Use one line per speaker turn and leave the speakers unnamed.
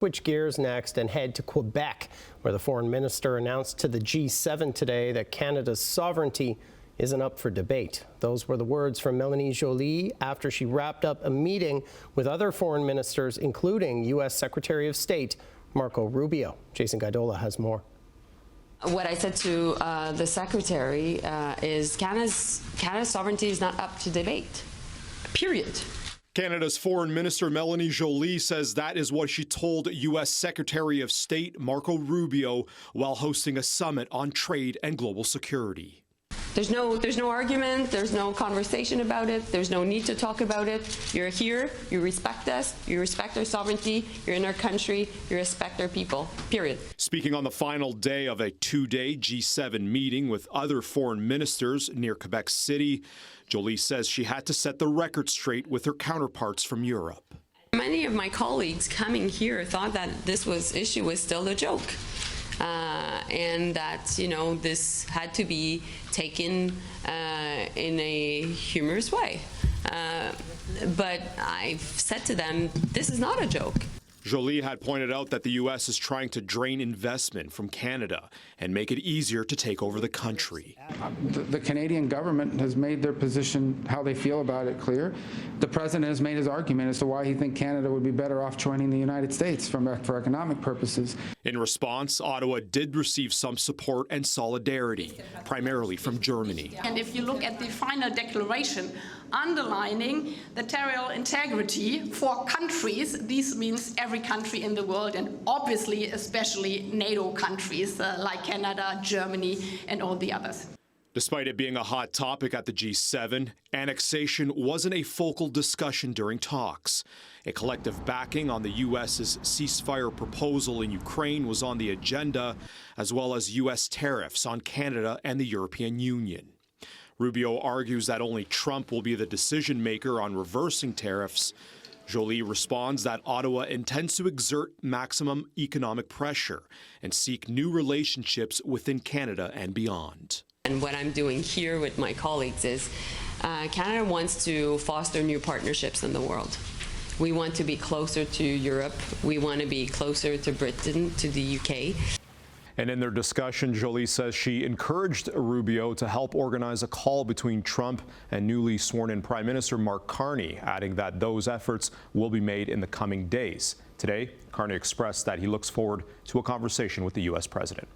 Switch gears next and head to Quebec, where the foreign minister announced to the G7 today that Canada's sovereignty isn't up for debate. Those were the words from Melanie Joy after she wrapped up a meeting with other foreign ministers, including U.S. Secretary of State Marco Rubio. Jason Gaidola has more.
What I said to the Secretary is Canada's sovereignty is not up to debate, period.
Canada's Foreign Minister Melanie Joy says that is what she told U.S. Secretary of State Marco Rubio while hosting a summit on trade and global security.
There's no argument, there's no conversation about it, there's no need to talk about it. You're here, you respect us, you respect our sovereignty, you're in our country, you respect our people, period.
Speaking on the final day of a two-day G7 meeting with other foreign ministers near Quebec City, Joly says she had to set the record straight with her counterparts from Europe.
Many of my colleagues coming here thought that this issue was still a joke. And that, this had to be taken in a humorous way. But I've said to them, this is not a joke.
Joly had pointed out that the U.S. is trying to drain investment from Canada and make it easier to take over the country.
The Canadian government has made their position, how they feel about it, clear. The president has made his argument as to why he thinks Canada would be better off joining the United States for economic purposes.
In response, Ottawa did receive some support and solidarity, primarily from Germany.
And if you look at the final declaration underlining the territorial integrity for countries, this means every country in the world, and obviously especially NATO countries like Canada, Germany, and all the others.
Despite it being a hot topic at the G7, annexation wasn't a focal discussion during talks. A collective backing on the U.S.'s ceasefire proposal in Ukraine was on the agenda, as well as U.S. tariffs on Canada and the European Union. Rubio argues that only Trump will be the decision maker on reversing tariffs. Joly responds that Ottawa intends to exert maximum economic pressure and seek new relationships within Canada and beyond.
And what I'm doing here with my colleagues is Canada wants to foster new partnerships in the world. We want to be closer to Europe. We want to be closer to Britain, to the UK.
And in their discussion, Joly says she encouraged Rubio to help organize a call between Trump and newly sworn-in Prime Minister Mark Carney, adding that those efforts will be made in the coming days. Today, Carney expressed that he looks forward to a conversation with the U.S. president.